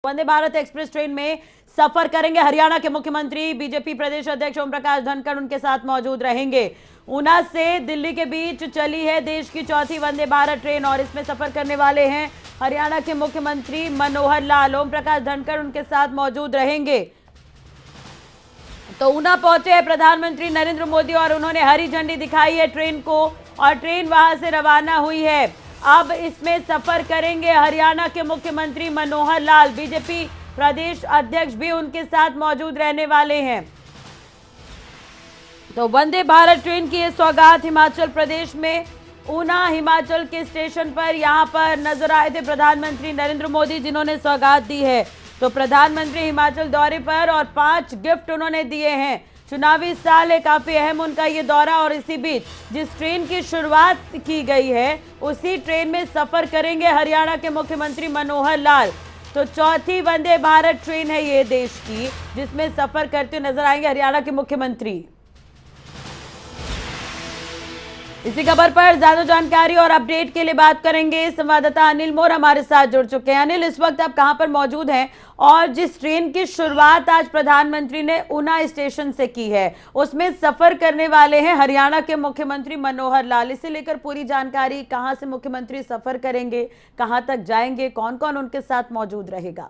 Vande Bharat express train में सफर करेंगे हरियाणा के मुख्यमंत्री। बीजेपी प्रदेश अध्यक्ष ओम प्रकाश धनखड़ उनके साथ मौजूद रहेंगे। ऊना से दिल्ली के बीच चली है देश की चौथी वंदे भारत ट्रेन और इसमें सफर करने वाले हैं हरियाणा के मुख्यमंत्री मनोहर लाल। ओम प्रकाश धनखड़ उनके साथ मौजूद रहेंगे। तो ऊना पहुंचे हैं प्रधानमंत्री नरेंद्र मोदी और उन्होंने हरी झंडी दिखाई है ट्रेन को और ट्रेन वहां से रवाना हुई है। अब इसमें सफर करेंगे हरियाणा के मुख्यमंत्री मनोहर लाल। बीजेपी प्रदेश अध्यक्ष भी उनके साथ मौजूद रहने वाले हैं। तो वंदे भारत ट्रेन की ये सौगात हिमाचल प्रदेश में ऊना हिमाचल के स्टेशन पर यहां पर नजर आए थे प्रधानमंत्री नरेंद्र मोदी, जिन्होंने सौगात दी है। तो प्रधानमंत्री हिमाचल दौरे पर और 5 गिफ्ट उन्होंने दिए हैं। चुनावी साल है, काफी अहम उनका ये दौरा और इसी बीच जिस ट्रेन की शुरुआत की गई है उसी ट्रेन में सफर करेंगे हरियाणा के मुख्यमंत्री मनोहर लाल। तो चौथी वंदे भारत ट्रेन है ये देश की, जिसमें सफर करते नजर आएंगे हरियाणा के मुख्यमंत्री। इसी खबर पर ज्यादा जानकारी और अपडेट के लिए बात करेंगे संवाददाता अनिल मोर हमारे साथ जुड़ चुके हैं। अनिल, इस वक्त आप कहां पर मौजूद हैं और जिस ट्रेन की शुरुआत आज प्रधानमंत्री ने ऊना स्टेशन से की है उसमें सफर करने वाले हैं हरियाणा के मुख्यमंत्री मनोहर लाल। इसे लेकर पूरी जानकारी, कहां से मुख्यमंत्री सफर करेंगे, कहां तक जाएंगे, कौन कौन उनके साथ मौजूद रहेगा?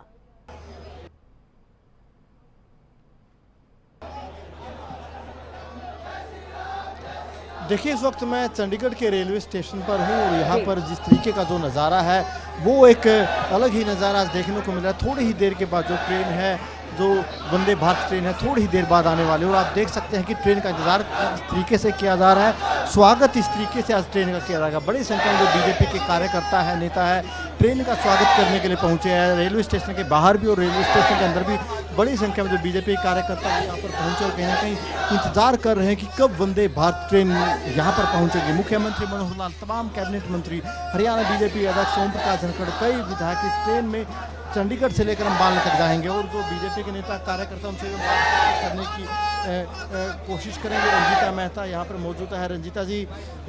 देखिए, इस वक्त मैं चंडीगढ़ के रेलवे स्टेशन पर हूँ और यहाँ पर जिस तरीके का जो नज़ारा है वो एक अलग ही नज़ारा देखने को मिला है। थोड़ी ही देर के बाद जो ट्रेन है, जो वंदे भारत ट्रेन है, थोड़ी ही देर बाद आने वाली है और आप देख सकते हैं कि ट्रेन का इंतजार इस तरीके से किया जा रहा है। स्वागत इस तरीके से आज ट्रेन का किया जाएगा। बड़ी संख्या में जो बीजेपी के कार्यकर्ता है, नेता है, ट्रेन का स्वागत करने के लिए पहुंचे हैं। रेलवे स्टेशन के बाहर भी और रेलवे स्टेशन के अंदर भी बड़ी संख्या में जो बीजेपी कार्यकर्ता यहाँ पर पहुंचे और कहीं ना कहीं इंतजार कर रहे हैं कि कब वंदे भारत ट्रेन यहाँ पर पहुंचेगी। मुख्यमंत्री मनोहर लाल, तमाम कैबिनेट मंत्री, हरियाणा बीजेपी अध्यक्ष ओम प्रकाश धनखड़, कई विधायक इस ट्रेन में चंडीगढ़ से लेकर अंबाला तक जाएंगे और जो बीजेपी के नेता कार्यकर्ता उनसे बात करने की कोशिश करेंगे। रंजीता मेहता यहाँ पर मौजूद है। रंजीता जी,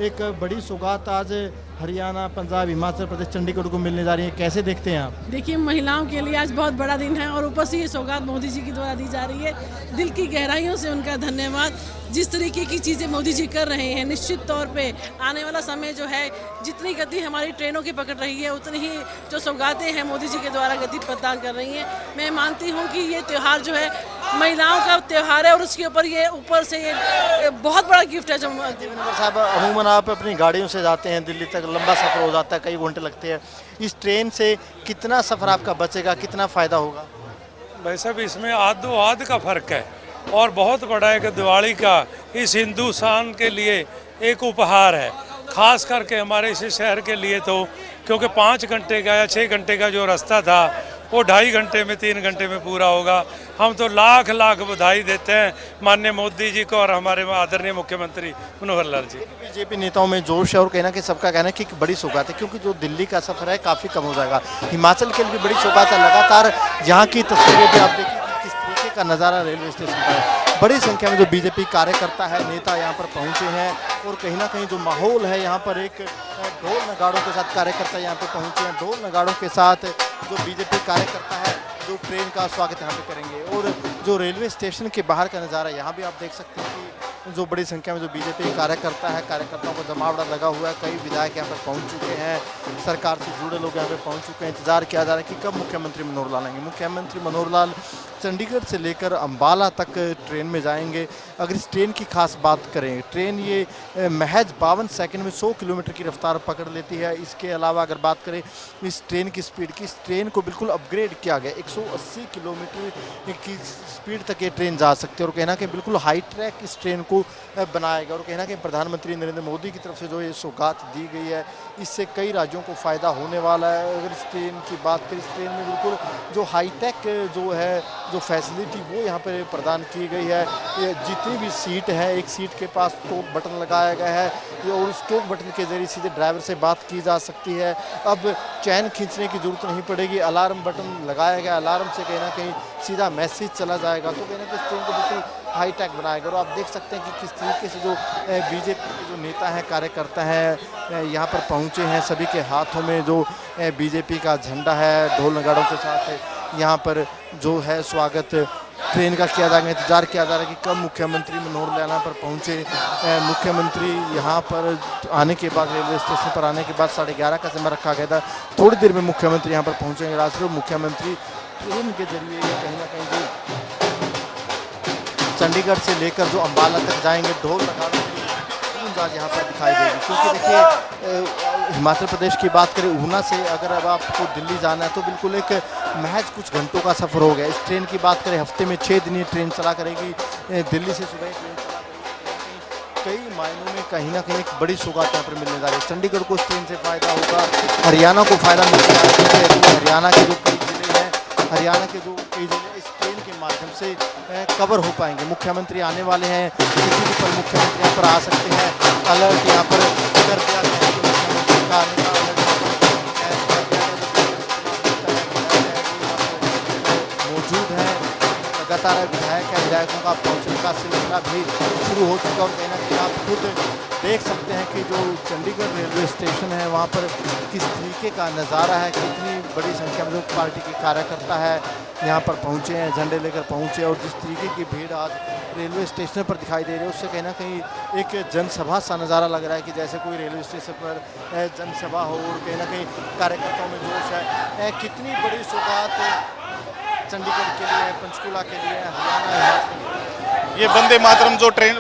एक बड़ी सौगात आज हरियाणा, पंजाब, हिमाचल प्रदेश, चंडीगढ़ को मिलने जा रही है, कैसे देखते हैं आप? देखिए, महिलाओं के लिए आज बहुत बड़ा दिन है और ऊपर से ये सौगात मोदी जी के द्वारा दी जा रही है। दिल की गहराइयों से उनका धन्यवाद। जिस तरीके की चीज़ें मोदी जी कर रहे हैं, निश्चित तौर पे आने वाला समय जो है, जितनी गति हमारी ट्रेनों की पकड़ रही है उतनी ही जो सौगातें हैं मोदी जी के द्वारा गति प्रदान कर रही हैं। मैं मानती हूँ कि ये त्यौहार जो है महिलाओं का त्यौहार है और उसके ऊपर ये ऊपर से ये बहुत बड़ा गिफ्ट है। जो साहब, अमूमन आप अपनी गाड़ियों से जाते हैं दिल्ली तक, लंबा सफ़र हो जाता है, कई घंटे लगते हैं। इस ट्रेन से कितना सफ़र आपका बचेगा, कितना फ़ायदा होगा? भाई साहब, इसमें आधो आध का फ़र्क है और बहुत बड़ा है कि दिवाली का इस हिंदुस्तान के लिए एक उपहार है, खास करके हमारे इस शहर के लिए। तो क्योंकि 5 घंटे का या 6 घंटे का जो रास्ता था वो 2.5 घंटे में, 3 घंटे में पूरा होगा। हम तो लाख लाख बधाई देते हैं माननीय मोदी जी को और हमारे आदरणीय मुख्यमंत्री मनोहर लाल जी। बीजेपी नेताओं में जोश है और कहना कि सबका कहना है कि एक बड़ी सौगात है, क्योंकि जो दिल्ली का सफ़र है काफ़ी कम हो जाएगा। हिमाचल के लिए भी बड़ी सौगात है। लगातार यहाँ की तस्वीरें भी आप देखिए किस तरीके का नज़ारा रेलवे स्टेशन पर है। बड़ी संख्या में जो बीजेपी कार्यकर्ता है, नेता यहाँ पर पहुँचे हैं और कहीं ना कहीं जो माहौल है यहाँ पर, एक ढोल नगाड़ों के साथ कार्यकर्ता यहाँ पे पहुँचे हैं। ढोल नगाड़ों के साथ जो बीजेपी कार्यकर्ता है जो ट्रेन का स्वागत यहाँ पे करेंगे। और जो रेलवे स्टेशन के बाहर का नज़ारा यहाँ भी आप देख सकते हैं कि जो बड़ी संख्या में जो बीजेपी कार्यकर्ता है, कार्यकर्ताओं को जमावड़ा लगा हुआ है। कई विधायक यहाँ पर पहुँच चुके हैं, सरकार से जुड़े लोग यहाँ पे पहुँच चुके हैं। इंतजार किया जा रहा है कि कब मुख्यमंत्री मनोहर लाल आएंगे। मुख्यमंत्री मनोहर लाल चंडीगढ़ से लेकर अंबाला तक ट्रेन में जाएंगे। अगर इस ट्रेन की खास बात करें, ट्रेन ये महज 52 सेकंड में 100 किलोमीटर की रफ्तार पकड़ लेती है। इसके अलावा अगर बात करें इस ट्रेन की स्पीड की, इस ट्रेन को बिल्कुल अपग्रेड किया गया। 180 किलोमीटर की स्पीड तक ये ट्रेन जा सकती है और कहना कि बिल्कुल हाई ट्रैक इस ट्रेन को बनाया गया। और कहना कि प्रधानमंत्री नरेंद्र मोदी की तरफ से जो ये सौगात दी गई है, इससे कई राज्यों को फ़ायदा होने वाला है। अगर इस ट्रेन की बात करें, इस ट्रेन में बिल्कुल जो हाईटेक जो है, जो फैसिलिटी वो यहाँ पर प्रदान की गई है। ये जितनी भी सीट है, एक सीट के पास टॉक बटन लगाया गया है और उस टॉक बटन के जरिए सीधे ड्राइवर से बात की जा सकती है। अब चैन खींचने की जरूरत नहीं पड़ेगी, अलार्म बटन लगाया गया, अलार्म से कहीं ना कहीं सीधा मैसेज चला जाएगा। तो कहीं ना कहीं इस ट्रेन को बिल्कुल हाईटेक बनाया गया। और आप देख सकते हैं कि किस तरीके से जो बीजेपी के जो नेता हैं, कार्यकर्ता हैं, यहाँ पर पहुँचे हैं। सभी के हाथों में जो बीजेपी का झंडा है, ढोल नगाड़ों के साथ यहाँ पर जो है स्वागत ट्रेन का किया जाएगा। इंतजार किया जा रहा है कि कब मुख्यमंत्री मनोहर लाल पर पहुँचे। मुख्यमंत्री यहाँ पर आने के बाद रेलवे स्टेशन पर आने के बाद 11:30 का समय रखा गया था। थोड़ी देर में मुख्यमंत्री यहाँ पर पहुँचेंगे। राष्ट्रीय मुख्यमंत्री ट्रेन के जरिए कहीं ना कहीं जो चंडीगढ़ से लेकर जो अम्बाला तक जाएंगे, ढोल नगाड़ों की गूंज आज यहाँ पर दिखाई देगी। क्योंकि देखिए हिमाचल प्रदेश की बात करें, ऊना से अगर अब आपको दिल्ली जाना है तो बिल्कुल एक महज कुछ घंटों का सफ़र हो गया। इस ट्रेन की बात करें, हफ्ते में 6 दिन ये ट्रेन चला करेगी। दिल्ली से सुबह ट्रेन चला करेगी। कई मायनों में कहीं ना कहीं एक बड़ी सौगात यहाँ पर मिलने जा रही है। चंडीगढ़ को इस ट्रेन से फ़ायदा होगा, हरियाणा को फ़ायदा मिलता है। हरियाणा के जो कई जिले हैं, हरियाणा के जो कई जिले इस ट्रेन के माध्यम से कवर हो पाएंगे। मुख्यमंत्री आने वाले हैं, किसी भी पर मुख्यमंत्री यहाँ पर आ सकते हैं। अलर्ट यहाँ पर कर दिया गया है कि मुख्यमंत्री का आने का अलर्ट मौजूद है। लगातार विधायकों का पहुँचने का सिलसिला भी शुरू हो चुका है। और कहीं ना कहीं आप खुद देख सकते हैं कि जो चंडीगढ़ रेलवे स्टेशन है वहाँ पर किस तरीके का नज़ारा है। कितनी बड़ी संख्या में जो पार्टी के कार्यकर्ता है यहाँ पर पहुँचे हैं, झंडे लेकर पहुँचे। और जिस तरीके की भीड़ आज रेलवे स्टेशन पर दिखाई दे रही है, उससे कहीं ना कहीं एक जनसभा सा नज़ारा लग रहा है कि जैसे कोई रेलवे स्टेशन पर जनसभा हो। और कहीं ना कहीं कार्यकर्ताओं में जोश है। कितनी बड़ी सौगात चंडीगढ़ के लिए, पंचकूला के लिए, हरियाणा। ये वंदे मातरम जो ट्रेन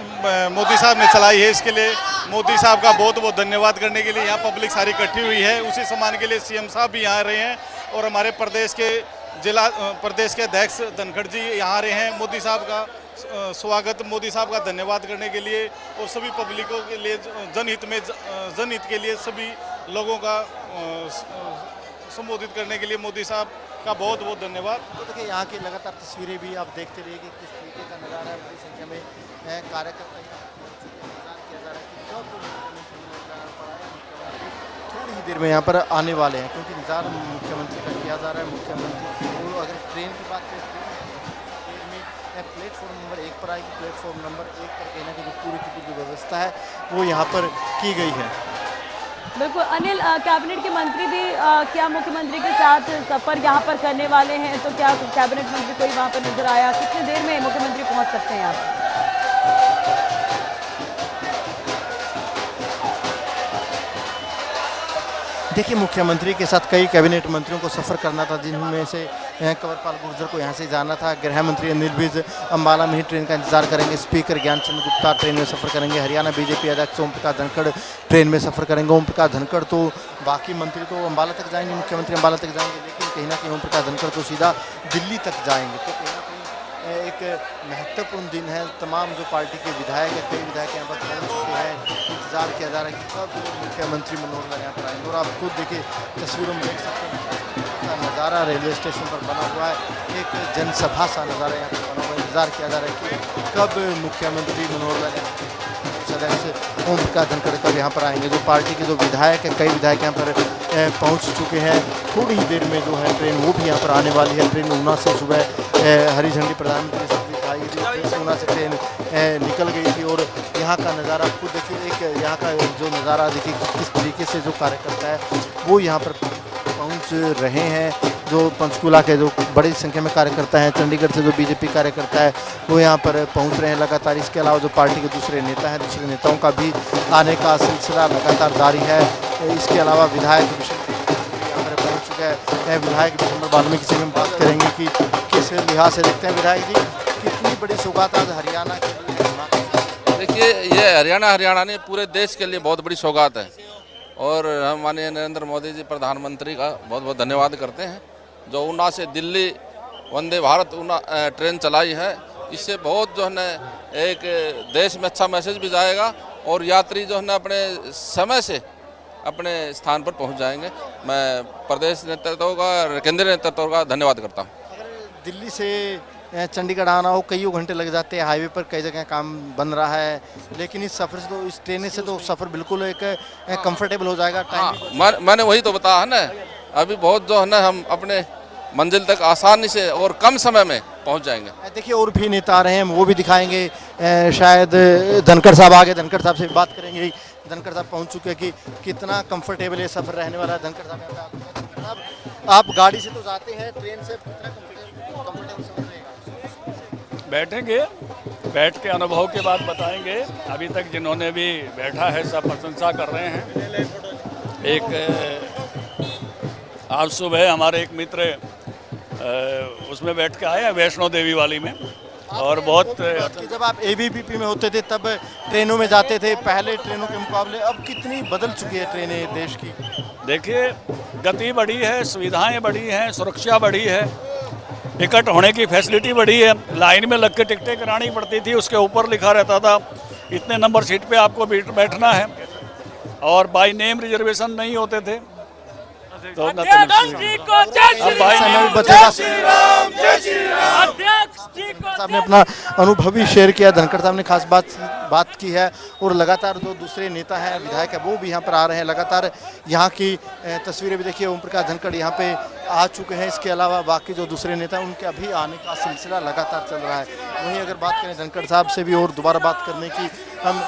मोदी साहब ने चलाई है, इसके लिए मोदी साहब का बहुत बहुत धन्यवाद करने के लिए यहाँ पब्लिक सारी इकट्ठी हुई है। उसी सम्मान के लिए सीएम साहब भी यहाँ आ रहे हैं और हमारे प्रदेश के अध्यक्ष धनखड़ जी यहाँ आ रहे हैं। मोदी साहब का स्वागत, मोदी साहब का धन्यवाद करने के लिए और सभी पब्लिकों के लिए जनहित के लिए सभी लोगों का संबोधित करने के लिए मोदी साहब का बहुत बहुत धन्यवाद। तो देखिए यहाँ की लगातार तस्वीरें भी आप देखते रहिए कि किस तरीके का नज़ारा है। बड़ी संख्या में कार्यकर्ता इंतजार किया जा रहा है कि कब थोड़ी ही देर में यहाँ पर आने वाले हैं। क्योंकि इंतजार मुख्यमंत्री का किया जा रहा है। मुख्यमंत्री को अगर ट्रेन की बात करें, ट्रेन में प्लेटफॉर्म नंबर 1 पर आएगी। प्लेटफॉर्म नंबर 1 पर कहना कि जो पूरी की पूरी व्यवस्था है वो यहाँ पर की गई है। बिल्कुल अनिल, कैबिनेट के मंत्री भी क्या मुख्यमंत्री के साथ सफर यहाँ पर करने वाले हैं? तो क्या कैबिनेट मंत्री कोई वहाँ पर नजर आया? कितनी देर में मुख्यमंत्री पहुँच सकते हैं यहाँ पर? देखिए मुख्यमंत्री के साथ कई कैबिनेट मंत्रियों को सफ़र करना था, जिनमें से कंवरपाल गुर्जर को यहाँ से जाना था। गृह मंत्री अनिल विज अम्बाला में ही ट्रेन का इंतजार करेंगे। स्पीकर ज्ञानचंद गुप्ता ट्रेन में सफ़र करेंगे। हरियाणा बीजेपी अध्यक्ष ओम प्रकाश धनखड़ ट्रेन में सफ़र करेंगे। ओम प्रकाश धनखड़ तो बाकी मंत्री तो अम्बाला तक जाएंगे, मुख्यमंत्री अम्बाला तक जाएंगे, लेकिन कहीं ना कहीं ओम प्रकाश धनखड़ तो सीधा दिल्ली तक जाएंगे। तो कहीं ना कहीं एक महत्वपूर्ण दिन है। तमाम जो पार्टी के विधायक है, कई विधायक यहाँ पर पहुँच चुके हैं। इंतजार किया जा रहा है कि कब मुख्यमंत्री मनोहर लाल यहाँ पर आएंगे। और आप खुद देखिए तस्वीरों में देख सकते हैं नज़ारा रेलवे स्टेशन पर बना हुआ है। एक जनसभा सा नज़ारा यहाँ पर बना हुआ है। इंतजार किया जा रहा है कि कब मुख्यमंत्री मनोहर लाल सदस्य ओम प्रकाश धनखड़ कब यहाँ पर आएंगे। जो पार्टी के जो विधायक है, कई विधायक यहाँ पर पहुँच चुके हैं। थोड़ी ही देर में जो है ट्रेन वो भी यहाँ पर आने वाली है। ट्रेन ऊना से सुबह हरी झंडी प्रधानमंत्री से दिखाई गई। ऊना से ट्रेन निकल गई थी। और यहाँ का नज़ारा खुद देखिए, एक यहाँ का जो नज़ारा देखिए किस तरीके से जो कार्यकर्ता है वो यहाँ पर पहुँच रहे हैं। जो पंचकूला के जो बड़ी संख्या में कार्यकर्ता हैं, चंडीगढ़ से जो बीजेपी कार्यकर्ता है वो यहाँ पर पहुँच रहे हैं लगातार। इसके अलावा जो पार्टी के दूसरे नेता हैं, दूसरे नेताओं का भी आने का सिलसिला लगातार जारी है। इसके अलावा विधायक यहाँ पर पहुँच चुका है। विधायक दिसंबर वाल्मीकि से हम बात करेंगे कि किस लिहाज से देखते हैं विधायक जी, कितनी बड़ी सौगात आज हरियाणा के लिए? देखिए ये हरियाणा नहीं पूरे देश के लिए बहुत बड़ी सौगात है। और हम माननीय नरेंद्र मोदी जी प्रधानमंत्री का बहुत बहुत धन्यवाद करते हैं जो ऊना से दिल्ली वंदे भारत ऊना ट्रेन चलाई है। इससे बहुत जो है न एक देश में अच्छा मैसेज भी जाएगा और यात्री जो है न अपने समय से अपने स्थान पर पहुंच जाएंगे। मैं प्रदेश नेतृत्व का, केंद्रीय नेतृत्व का धन्यवाद करता हूं। अगर दिल्ली से चंडीगढ़ आना हो कई घंटे लग जाते हैं। हाईवे पर कई जगह काम बन रहा है, लेकिन इस सफ़र से तो, इस ट्रेन से तो सफ़र बिल्कुल एक कंफर्टेबल हो जाएगा। हाँ, मैंने वही तो बताया है ना, अभी बहुत जो है ना हम अपने मंजिल तक आसानी से और कम समय में पहुंच जाएंगे। देखिए और भी नेता आ रहे हैं, वो भी दिखाएंगे। शायद धनखड़ साहब आगे, धनखड़ साहब से बात करेंगे। धनखड़ साहब पहुंच चुके हैं कि कितना कंफर्टेबल ये सफ़र रहने वाला है। धनखड़ साहब साहब आप गाड़ी से तो जाते हैं, ट्रेन से कितना कंफर्टेबल सफर रहेगा? बैठेंगे, बैठ के अनुभव के बाद बताएंगे। अभी तक जिन्होंने भी बैठा है सब प्रशंसा कर रहे हैं। आज सुबह हमारे एक मित्र उसमें बैठ के आए हैं वैष्णो देवी वाली में, और बहुत कि जब आप एबीवीपी में होते थे तब ट्रेनों में जाते थे, पहले ट्रेनों के मुकाबले अब कितनी बदल चुकी है ट्रेनें देश की? देखिए, गति बढ़ी है, सुविधाएं बढ़ी हैं, सुरक्षा बढ़ी है, टिकट होने की फैसिलिटी बढ़ी है। लाइन में लग के टिकटें करानी पड़ती थी, उसके ऊपर लिखा रहता था इतने नंबर सीट पे आपको बैठना है, और बाय नेम रिजर्वेशन नहीं होते थे। तो साहब ने अपना अनुभव भी शेयर किया, धनखड़ साहब ने खास बात की है, और लगातार जो दूसरे नेता हैं, विधायक है, वो भी यहाँ पर आ रहे हैं। लगातार यहाँ की तस्वीरें भी देखिए, ओम प्रकाश धनखड़ यहाँ पे आ चुके हैं। इसके अलावा बाकी जो दूसरे नेता हैं उनके अभी आने का सिलसिला लगातार चल रहा है। वहीं अगर बात करें धनखड़ साहब से भी और दोबारा बात करने की हम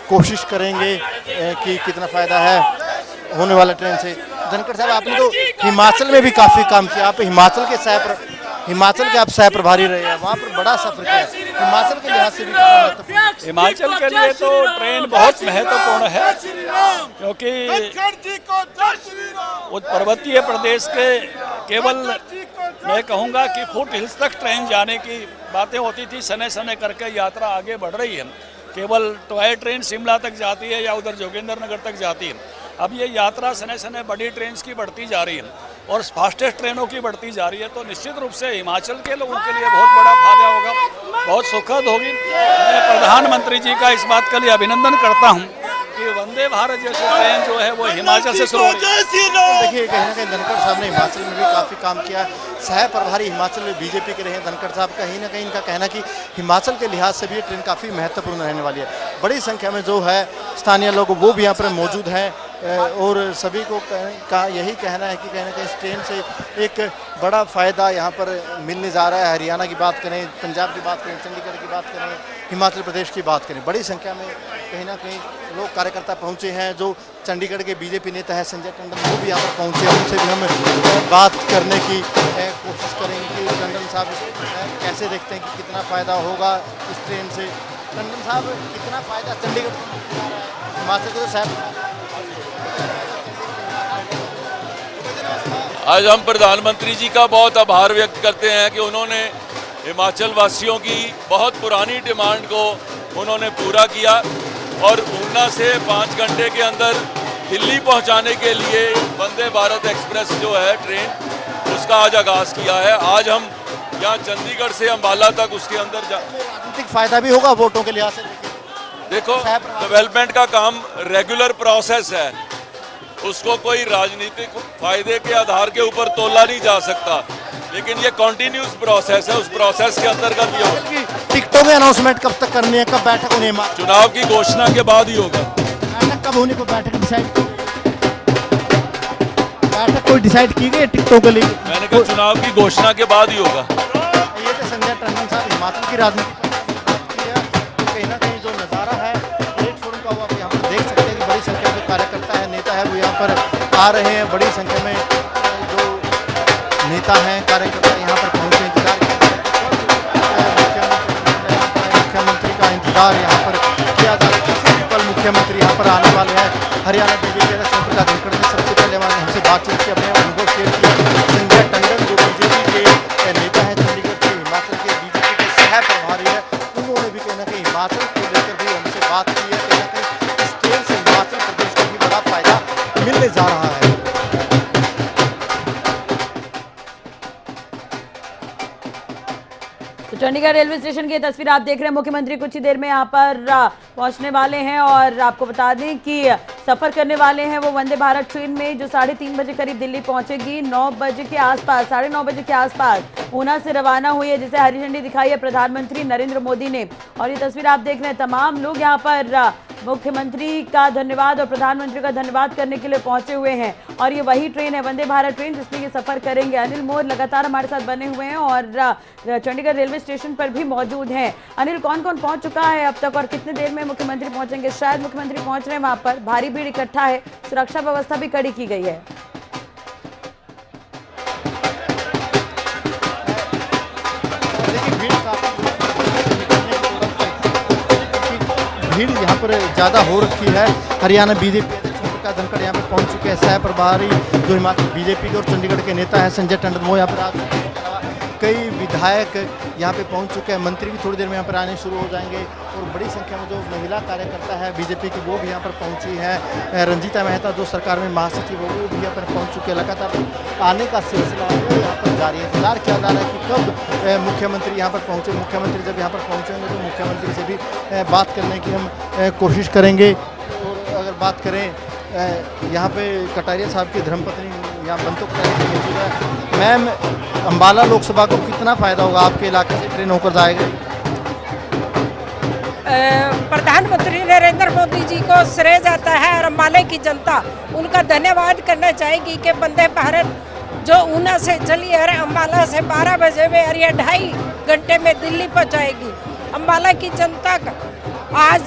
कोशिश करेंगे कि कितना फ़ायदा है होने वाला ट्रेन से। धनखड़ साहब, आपने तो हिमाचल में भी काफ़ी काम किया, आप हिमाचल के आप सह प्रभारी रहे हैं, वहाँ पर बड़ा सफर किया, हिमाचल के लिहाज से भी कितना महत्वपूर्ण है? हिमाचल के लिए तो ट्रेन बहुत महत्वपूर्ण है, क्योंकि उस पर्वतीय प्रदेश के केवल मैं कहूँगा कि फुट हिल्स तक ट्रेन जाने की बातें होती थी, सने सने करके यात्रा आगे बढ़ रही है। केवल टॉय ट्रेन शिमला तक जाती है या उधर जोगिंदर नगर तक जाती है। अब ये यात्रा सने सने बड़ी ट्रेन की बढ़ती जा रही है और फास्टेस्ट ट्रेनों की बढ़ती जा रही है, तो निश्चित रूप से हिमाचल के लोगों के लिए बहुत बड़ा फायदा होगा, बहुत सुखद होगी। मैं प्रधानमंत्री जी का इस बात के लिए अभिनंदन करता हूँ कि वंदे भारत जैसी ट्रेन जो है वो हिमाचल से शुरू हो रही है। देखिए, कहीं ना कहीं धनखड़ साहब ने हिमाचल में भी काफ़ी काम किया, सह प्रभारी हिमाचल में बीजेपी के रहे हैं धनखड़ साहब। कहीं ना कहीं इनका कहना कि हिमाचल के लिहाज से भी ये ट्रेन काफ़ी महत्वपूर्ण रहने वाली है। बड़ी संख्या में जो है स्थानीय लोग वो भी यहाँ पर मौजूद हैं, और सभी को का यही कहना है कि कहीं ना कहीं इस ट्रेन से एक बड़ा फ़ायदा यहाँ पर मिलने जा रहा है। हरियाणा की बात करें, पंजाब की बात करें, चंडीगढ़ की बात करें, हिमाचल प्रदेश की बात करें, बड़ी संख्या में कहीं ना कहीं लोग कार्यकर्ता पहुँचे हैं। जो चंडीगढ़ के बीजेपी नेता है संजय टंडन, वो भी यहाँ पर पहुँचे हैं, उनसे भी हम बात करने की कोशिश करेंगे कि टंडन साहब कैसे देखते हैं कि कितना फ़ायदा होगा इस ट्रेन से। टंडन साहब, कितना फ़ायदा चंडीगढ़ हिमाचल के? तो साहब, आज हम प्रधानमंत्री जी का बहुत आभार व्यक्त करते हैं कि उन्होंने हिमाचल वासियों की बहुत पुरानी डिमांड को उन्होंने पूरा किया, और ऊना से 5 घंटे के अंदर दिल्ली पहुंचाने के लिए वंदे भारत एक्सप्रेस जो है ट्रेन, उसका आज आगाज़ किया है। आज हम यहाँ चंडीगढ़ से अम्बाला तक उसके अंदर राजनीतिक फ़ायदा भी होगा वोटों के लिहाज से। देखो, डेवलपमेंट का काम रेगुलर प्रोसेस है, उसको कोई राजनीतिक फायदे के आधार के ऊपर तोला नहीं जा सकता, लेकिन ये कॉन्टिन्यूस प्रोसेस है, उस प्रोसेस के अंतर्गत ये होगा। टिकटों में अनाउंसमेंट कब तक करनी है, कब बैठक होनी है? चुनाव की घोषणा के बाद ही होगा। बैठक कब होने को बैठक डिसाइड, बैठक कोई डिसाइड की गई टिकटों के लिए? मैंने कहा चुनाव की घोषणा के बाद ही होगा। ये तो संजय टंडन साहब हिमाचल की राजनीति कहीं ना कहीं जो नज़ारा है प्लेटफॉर्म का, वो आप यहाँ पर देख सकते हैं कि बड़ी संख्या में कार्यकर्ता है, नेता है, वो यहाँ पर आ रहे हैं। बड़ी संख्या में जो नेता हैं, कार्यकर्ता यहाँ पर पहुँचे, इंतजार मुख्यमंत्री का इंतजार यहाँ पर किया जा रहा है। कल मुख्यमंत्री यहाँ पर आने वाले हैं। हरियाणा बीजेपी अध्यक्ष ओम प्रकाश धनखड़ ने सबसे पहले हमसे बातचीत की, अपने अनुभव शेयर किया। संजय टंडन जो बीजेपी के नेता है, चंडीगढ़ के हिमाचल के बीजेपी के सह प्रभारी है, उन्होंने भी कहीं ना कहीं हिमाचल को लेकर भी हमसे बात की है। कहीं ना कहीं इस ट्रेन से हिमाचल प्रदेश को भी बड़ा फायदा मिलने जा रहा है। तो चंडीगढ़ रेलवे स्टेशन की ये तस्वीर आप देख रहे हैं। मुख्यमंत्री कुछ ही देर में यहाँ पर पहुंचने वाले हैं, और आपको बता दें कि सफ़र करने वाले हैं वो वंदे भारत ट्रेन में, जो 3:30 बजे करीब दिल्ली पहुंचेगी। 9 बजे के आसपास, 9:30 बजे के आसपास ऊना से रवाना हुई है, जिसे हरी झंडी दिखाई है प्रधानमंत्री नरेंद्र मोदी ने। और ये तस्वीर आप देख रहे हैं, तमाम लोग यहाँ पर मुख्यमंत्री का धन्यवाद और प्रधानमंत्री का धन्यवाद करने के लिए पहुंचे हुए हैं। और ये वही ट्रेन है, वंदे भारत ट्रेन, जिसमें ये सफ़र करेंगे। अनिल मोर लगातार हमारे साथ बने हुए हैं और चंडीगढ़ रेलवे स्टेशन पर भी मौजूद हैं। अनिल, कौन कौन पहुंच चुका है अब तक और कितने देर में मुख्यमंत्री पहुंचेंगे? शायद मुख्यमंत्री पहुंच रहे हैं, वहां पर भारी भीड़ इकट्ठा है, सुरक्षा व्यवस्था भी कड़ी की गई है। पर ज़्यादा हो रखी है। हरियाणा बीजेपी अध्यक्ष ओम प्रकाश धनखड़ यहाँ पे पहुँच चुके हैं। सह प्रभारी जो हिमाचल बीजेपी के और चंडीगढ़ के नेता हैं संजय टंडन, वो यहाँ पर आ चुके हैं। कई विधायक यहाँ पे पहुँच चुके हैं। मंत्री भी थोड़ी देर में यहाँ पर आने शुरू हो जाएंगे और बड़ी संख्या में जो महिला कार्यकर्ता है बीजेपी की वो भी यहाँ पर पहुँची है। रंजीता मेहता जो सरकार में महासचिव वो भी यहाँ पर पहुँच चुके हैं। लगातार आने का सिलसिला है यहाँ पर जारी है। इंतजार किया जा रहा है कि कब मुख्यमंत्री यहाँ पर पहुँचे। मुख्यमंत्री जब यहाँ पर पहुँचेंगे तो मुख्यमंत्री से भी बात करने की हम कोशिश करेंगे। और अगर बात करें यहाँ पे कटारिया साहब की धर्मपत्नी यहाँ बंतो कटारिया मौजूद है। मैम, अम्बाला लोकसभा को कितना फ़ायदा होगा आपके इलाके से ट्रेन होकर जाएगा? प्रधानमंत्री नरेंद्र मोदी जी को श्रेय जाता है और अम्बाला की जनता उनका धन्यवाद करना चाहेगी कि वंदे भारत जो ऊना से चली है अम्बाला से 12 बजे में और ये 2.5 घंटे में दिल्ली पहुंचाएगी। अम्बाला की जनता का आज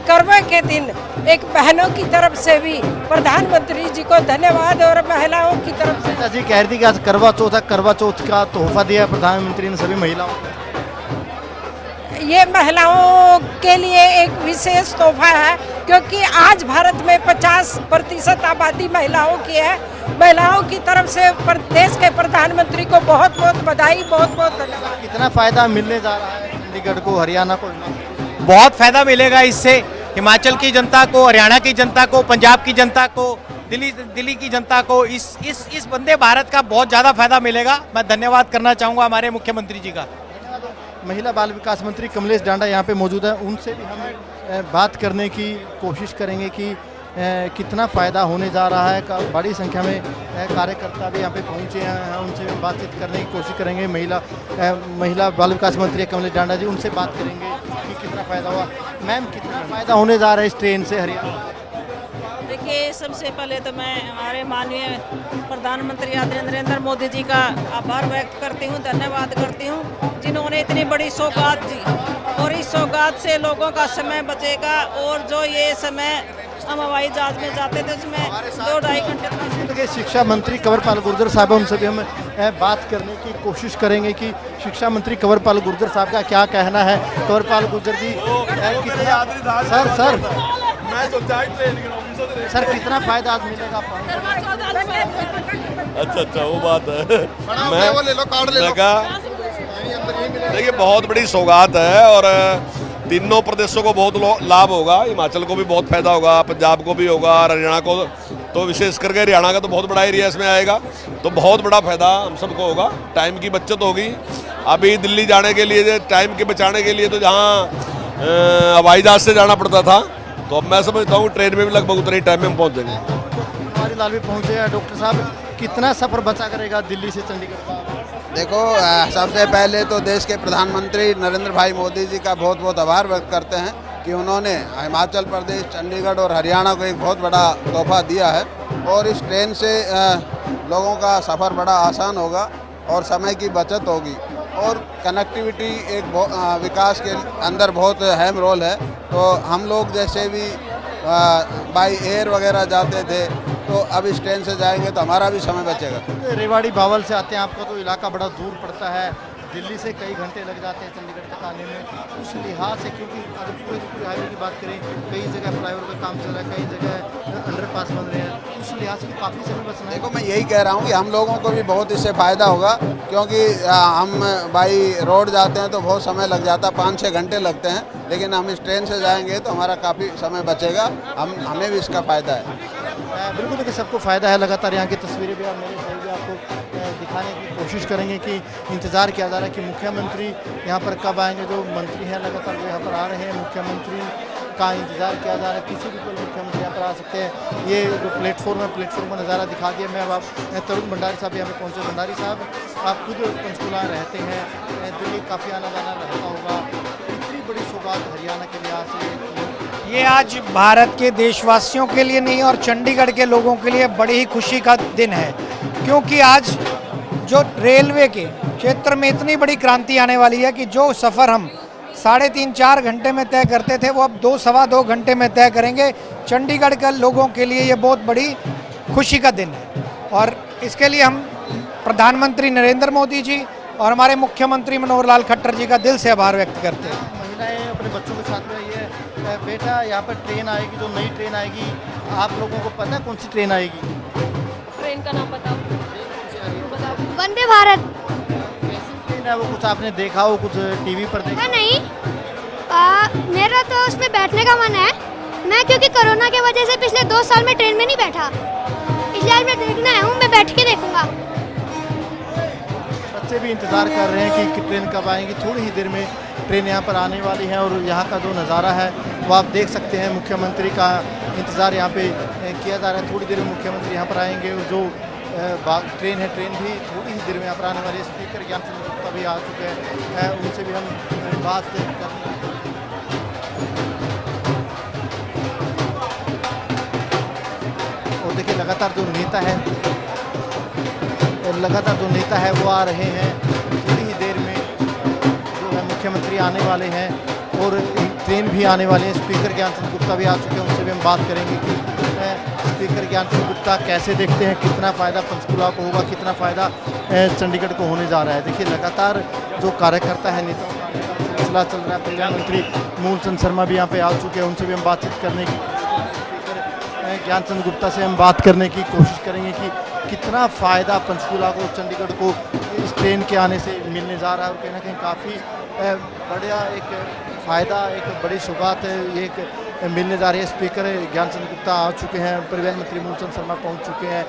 करवा के दिन एक बहनों की तरफ से भी प्रधानमंत्री जी को धन्यवाद और महिलाओं की तरफ से जी कह रही थी कि आज करवा चौथ है, करवा चौथ का तोहफा दिया प्रधानमंत्री ने सभी महिलाओं को। ये महिलाओं के लिए एक विशेष तोहफा है क्योंकि आज भारत में 50% आबादी महिलाओं की है। महिलाओं की तरफ से देश के प्रधानमंत्री को बहुत बहुत बधाई, बहुत बहुत धन्यवाद। कितना फायदा मिलने जा रहा है चंडीगढ़ को, हरियाणा को? बहुत फायदा मिलेगा इससे हिमाचल की जनता को, हरियाणा की जनता को, पंजाब की जनता को, दिल्ली की जनता को इस वंदे भारत का बहुत ज़्यादा फायदा मिलेगा। मैं धन्यवाद करना चाहूँगा हमारे मुख्यमंत्री जी का। महिला बाल विकास मंत्री कमलेश डांडा यहाँ पे मौजूद है। उनसे भी हम बात करने की कोशिश करेंगे कि कितना फ़ायदा होने जा रहा है। बड़ी संख्या में कार्यकर्ता भी यहाँ पे पहुँचे हैं, उनसे भी बातचीत करने की कोशिश करेंगे। महिला बाल विकास मंत्री कमलेश डांडा जी, उनसे बात करेंगे कि कितना फ़ायदा हुआ। मैम, कितना फ़ायदा होने जा रहा है इस ट्रेन से हरियाणा? देखिए, सबसे पहले तो मैं हमारे माननीय प्रधानमंत्री आदरणीय नरेंद्र मोदी जी का आभार व्यक्त करती हूँ, धन्यवाद करती हूँ जिन्होंने इतनी बड़ी सौगात दी और इस सौगात से लोगों का समय बचेगा। और जो ये समय हम हवाई जहाज में जाते थे उसमें 2-2.5 घंटे के शिक्षा मंत्री कंवरपाल गुर्जर साहब, उनसे भी हम बात करने की कोशिश करेंगे कि शिक्षा मंत्री कंवरपाल गुर्जर साहब का क्या कहना है। कंवरपाल गुर्जर जी, सर कितना फायदा आज मिलेगा? अच्छा वो बात है। देखिए, बहुत बड़ी सौगात है और तीनों प्रदेशों को बहुत लाभ होगा। हिमाचल को भी बहुत फायदा होगा, पंजाब को भी होगा और हरियाणा को तो विशेष करके हरियाणा का तो बहुत बड़ा एरिया इसमें आएगा, तो बहुत बड़ा फायदा हम सबको होगा। टाइम की बचत होगी। अभी दिल्ली जाने के लिए टाइम के बचाने के लिए तो जहाँ हवाई जहाज से जाना पड़ता था, तो अब मैं समझता हूँ ट्रेन में भी लगभग उतने ही टाइम में हम पहुँच जाएंगे। हमारे लाल भी पहुँचे हैं। डॉक्टर साहब, कितना सफ़र बचा करेगा दिल्ली से चंडीगढ़ का? देखो, सबसे पहले तो देश के प्रधानमंत्री नरेंद्र भाई मोदी जी का बहुत बहुत आभार व्यक्त करते हैं कि उन्होंने हिमाचल प्रदेश, चंडीगढ़ और हरियाणा को एक बहुत बड़ा तोहफा दिया है। और इस ट्रेन से लोगों का सफ़र बड़ा आसान होगा और समय की बचत होगी और कनेक्टिविटी एक विकास के अंदर बहुत अहम रोल है। तो हम लोग जैसे भी बाई एयर वगैरह जाते थे, तो अब इस ट्रेन से जाएंगे तो हमारा भी समय बचेगा। रेवाड़ी बावल से आते हैं, आपका तो इलाका बड़ा दूर पड़ता है, दिल्ली से कई घंटे लग जाते हैं चंडीगढ़ तक आने में। उस लिहाज से, क्योंकि अगर पूरी हाईवे की बात करें, कई जगह फ्लाईओवर का काम चल रहा है, कई जगह अंडरपास बन रहे हैं, उस लिहाज से काफ़ी समय बचना है। देखो, मैं यही कह रहा हूँ कि हम लोगों को भी बहुत इससे फ़ायदा होगा, क्योंकि हम बाई रोड जाते हैं तो बहुत समय लग जाता है, 5-6 घंटे लगते हैं, लेकिन हम इस ट्रेन से जाएंगे तो हमारा काफ़ी समय बचेगा। हमें भी इसका फ़ायदा है। बिल्कुल, देखिए सबको फ़ायदा है। लगातार यहाँ की तस्वीरें भी आप मेरे सही भी आपको दिखाने की कोशिश करेंगे कि इंतज़ार किया जा रहा है कि मुख्यमंत्री यहाँ पर कब आएंगे। जो मंत्री हैं लगातार वो यहाँ पर आ रहे हैं, मुख्यमंत्री का इंतज़ार किया जा रहा है। किसी भी कोई मुख्यमंत्री यहाँ पर आ सकते हैं। ये जो प्लेटफॉर्म है, प्लेटफॉर्म का नज़ारा दिखा दिया। मैं अब आप तरुण भंडारी साहब यहाँ पे पहुँचे। भंडारी साहब, आप खुद पंचकुला रहते हैं, दिल्ली काफ़ी आना जाना रहता होगा, इतनी बड़ी सौगात हरियाणा के लिहाज से ये आज भारत के देशवासियों के लिए नहीं और चंडीगढ़ के लोगों के लिए बड़ी ही खुशी का दिन है, क्योंकि आज जो रेलवे के क्षेत्र में इतनी बड़ी क्रांति आने वाली है कि जो सफ़र हम 3.5-4 घंटे में तय करते थे वो अब 2-2.25 घंटे में तय करेंगे। चंडीगढ़ के लोगों के लिए ये बहुत बड़ी खुशी का दिन है और इसके लिए हम प्रधानमंत्री नरेंद्र मोदी जी और हमारे मुख्यमंत्री मनोहर लाल खट्टर जी का दिल से आभार व्यक्त करते हैं। महिलाएं अपने बच्चों के साथ में ये बेटा यहाँ पर ट्रेन आएगी, जो नई ट्रेन आएगी, आप लोगों को पता है कौन सी ट्रेन आएगी? ट्रेन का नाम बताओ। वंदे भारत। कैसी ट्रेन है वो, कुछ आपने देखा हो, कुछ टीवी पर देखा? नहीं, मेरा तो उसमें बैठने का मन है। मैं क्योंकि कोरोना के वजह से पिछले 2 साल में ट्रेन में नहीं बैठा, इसलिए आज मैं देखना आया हूँ, मैं बैठ के देखूंगा। बच्चे भी इंतज़ार कर रहे हैं कि ट्रेन कब आएंगी। थोड़ी ही देर में ट्रेन यहाँ पर आने वाली है और यहाँ का जो नज़ारा है वो आप देख सकते हैं। मुख्यमंत्री का इंतज़ार यहाँ पे किया जा रहा है। थोड़ी देर में मुख्यमंत्री यहाँ पर आएंगे और जो ट्रेन है, ट्रेन भी थोड़ी ही देर में यहाँ पर आने वाली है। स्पीकर ज्ञान चंद गुप्ता भी आ चुके हैं, उनसे भी हम बात कर। और देखिए लगातार जो नेता है वो आ रहे हैं। थोड़ी ही देर में जो है मुख्यमंत्री आने वाले हैं और ट्रेन भी आने वाले हैं। स्पीकर ज्ञान चंद गुप्ता भी आ चुके हैं, उनसे भी हम बात करेंगे कि स्पीकर ज्ञान चंद गुप्ता कैसे देखते हैं, कितना फ़ायदा पंचकुला को होगा, कितना फ़ायदा चंडीगढ़ को होने जा रहा है। देखिए लगातार जो कार्यकर्ता है, नेताओं का सिलसिला चल रहा है। प्रधानमंत्री मूलचंद शर्मा भी यहाँ पे आ चुके हैं, उनसे भी हम बातचीत करने की, ज्ञान चंद गुप्ता से हम बात करने की कोशिश करेंगे कि कितना फ़ायदा पंचकुला को, चंडीगढ़ को इस ट्रेन के आने से मिलने जा रहा है। और कहीं ना कहीं काफ़ी बढ़िया एक फ़ायदा, एक बड़ी सौगात ये एक मिलने जा रही है। स्पीकर ज्ञान चंद गुप्ता आ चुके हैं, परिवहन मंत्री मूलचंद शर्मा पहुंच चुके हैं।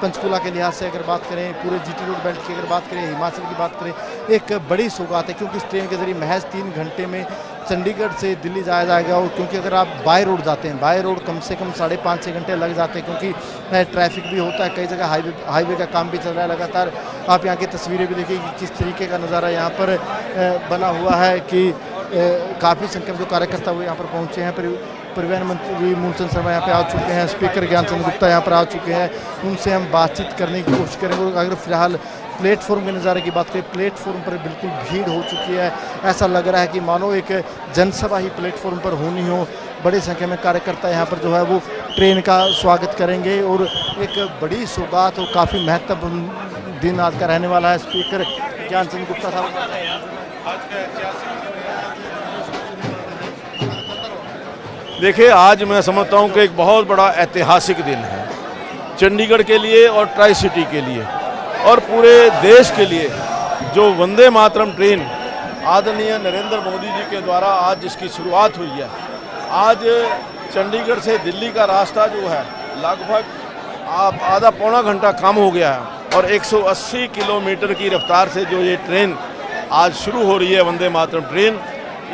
पंचकुला के लिहाज से अगर बात करें, पूरे जीटी रोड बेल्ट की अगर बात करें, हिमाचल की बात करें, एक बड़ी सौगात है क्योंकि इस ट्रेन के जरिए महज 3 घंटे में चंडीगढ़ से दिल्ली जाया जाएगा। और क्योंकि अगर आप बाय रोड जाते हैं, बाय रोड कम से कम 5.5-6 घंटे लग जाते हैं क्योंकि ट्रैफिक भी होता है, कई जगह हाईवे का काम भी चल रहा है लगातार। आप यहाँ की तस्वीरें भी देखिए कि किस तरीके का नज़ारा यहाँ पर बना हुआ है कि काफ़ी संख्या में जो कार्यकर्ता वो यहाँ पर पहुँचे हैं। परिवहन मंत्री मूलचंद शर्मा यहाँ पे आ चुके हैं, स्पीकर ज्ञान चंद गुप्ता यहाँ पर आ चुके हैं, उनसे हम बातचीत करने की कोशिश करेंगे। अगर फिलहाल प्लेटफॉर्म के नज़ारे की बात करें, प्लेटफॉर्म पर बिल्कुल भीड़ हो चुकी है। ऐसा लग रहा है कि मानो एक जनसभा ही प्लेटफॉर्म पर होनी हो। बड़ी संख्या में कार्यकर्ता यहाँ पर जो है वो ट्रेन का स्वागत करेंगे और एक बड़ी सौगात और काफ़ी महत्वपूर्ण दिन आज का रहने वाला है। स्पीकर ज्ञान चंद गुप्ता साहब, देखिए, आज मैं समझता हूँ कि एक बहुत बड़ा ऐतिहासिक दिन है चंडीगढ़ के लिए और ट्राई सिटी के लिए और पूरे देश के लिए। जो वंदे मातरम ट्रेन आदरणीय नरेंद्र मोदी जी के द्वारा आज जिसकी शुरुआत हुई है, आज चंडीगढ़ से दिल्ली का रास्ता जो है लगभग आधा पौना घंटा कम हो गया है और 180 किलोमीटर की रफ्तार से जो ये ट्रेन आज शुरू हो रही है, वंदे मातरम ट्रेन,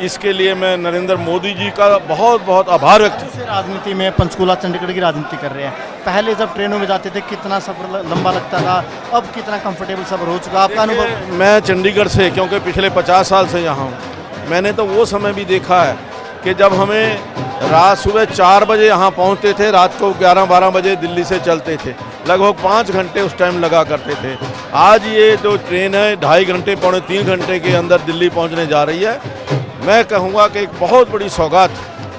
इसके लिए मैं नरेंद्र मोदी जी का बहुत बहुत आभार व्यक्त करता हूं। राजनीति में पंचकुला चंडीगढ़ की राजनीति कर रहे हैं। पहले जब ट्रेनों में जाते थे कितना सफर लंबा लगता था, अब कितना कंफर्टेबल सफर हो चुका, आपका अनुभव? मैं चंडीगढ़ से, क्योंकि पिछले 50 साल से यहाँ हूँ, मैंने तो वो समय भी देखा है कि जब हमें रात सुबह 4 बजे यहाँ पहुँचते थे, रात को 11-12 बजे दिल्ली से चलते थे, लगभग 5 घंटे उस टाइम लगा करते थे। आज ये जो ट्रेन है 2.5 घंटे, 3 घंटे के अंदर दिल्ली पहुँचने जा रही है। मैं कहूँगा कि एक बहुत बड़ी सौगात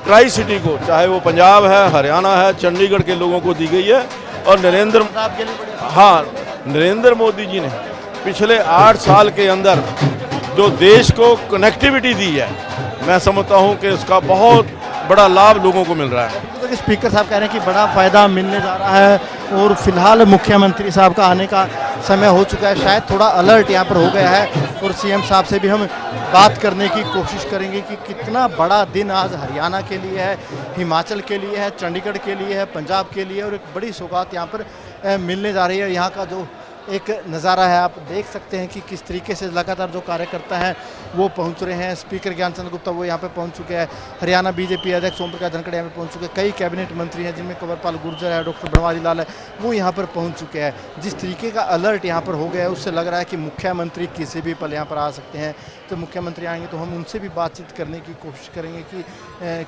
ट्राई सिटी को, चाहे वो पंजाब है, हरियाणा है, चंडीगढ़ के लोगों को दी गई है। और नरेंद्र मोदी जी ने पिछले 8 साल के अंदर जो देश को कनेक्टिविटी दी है, मैं समझता हूँ कि उसका बहुत बड़ा लाभ लोगों को मिल रहा है। तो स्पीकर साहब कह रहे हैं कि बड़ा फ़ायदा मिलने जा रहा है और फिलहाल मुख्यमंत्री साहब का आने का समय हो चुका है। शायद थोड़ा अलर्ट यहाँ पर हो गया है और सीएम साहब से भी हम बात करने की कोशिश करेंगे कि कितना बड़ा दिन आज हरियाणा के लिए है, हिमाचल के लिए है, चंडीगढ़ के लिए है, पंजाब के लिए, और एक बड़ी सौगात यहाँ पर मिलने जा रही है। यहाँ का जो एक नज़ारा है आप देख सकते हैं कि किस तरीके से लगातार जो कार्यकर्ता हैं वो पहुंच रहे हैं। स्पीकर ज्ञान चंद गुप्ता वो यहाँ पे पहुंच चुके हैं, हरियाणा बीजेपी अध्यक्ष ओम प्रकाश धनखड़ यहाँ पे पहुंच चुके हैं, कई कैबिनेट मंत्री हैं जिनमें कंवरपाल गुर्जर है, डॉक्टर बनवारी लाल है, वो यहाँ पर पहुँच चुके हैं। जिस तरीके का अलर्ट यहाँ पर हो गया है उससे लग रहा है कि मुख्यमंत्री किसी भी पल यहाँ पर आ सकते हैं। तो मुख्यमंत्री आएंगे तो हम उनसे भी बातचीत करने की कोशिश करेंगे कि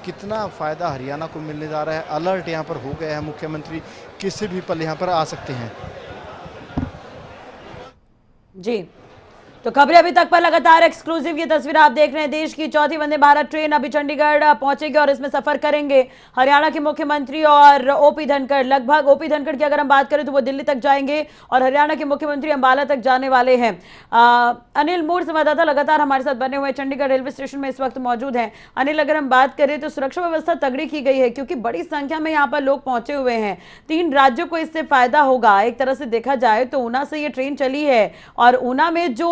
कितना फ़ायदा हरियाणा को मिलने जा रहा है। अलर्ट यहाँ पर हो गया है, मुख्यमंत्री किसी भी पल यहाँ पर आ सकते हैं। जी, तो तो खबरें अभी तक पर लगातार एक्सक्लूसिव ये तस्वीर आप देख रहे हैं। देश की चौथी वंदे भारत ट्रेन अभी चंडीगढ़ पहुंचेगी और इसमें सफर करेंगे हरियाणा के मुख्यमंत्री और ओपी धनखड़। लगभग ओपी धनखड़ की अगर हम बात करें तो वो दिल्ली तक जाएंगे और हरियाणा के मुख्यमंत्री अंबाला तक जाने वाले हैं। अनिल मूर संवाददाता लगातार हमारे साथ बने हुए चंडीगढ़ रेलवे स्टेशन में इस वक्त मौजूद हैं। अनिल, अगर हम बात करें तो सुरक्षा व्यवस्था तगड़ी की गई है क्योंकि बड़ी संख्या में यहाँ पर लोग पहुंचे हुए हैं। 3 राज्यों को इससे फायदा होगा। एक तरह से देखा जाए तो ऊना से ये ट्रेन चली है और ऊना में जो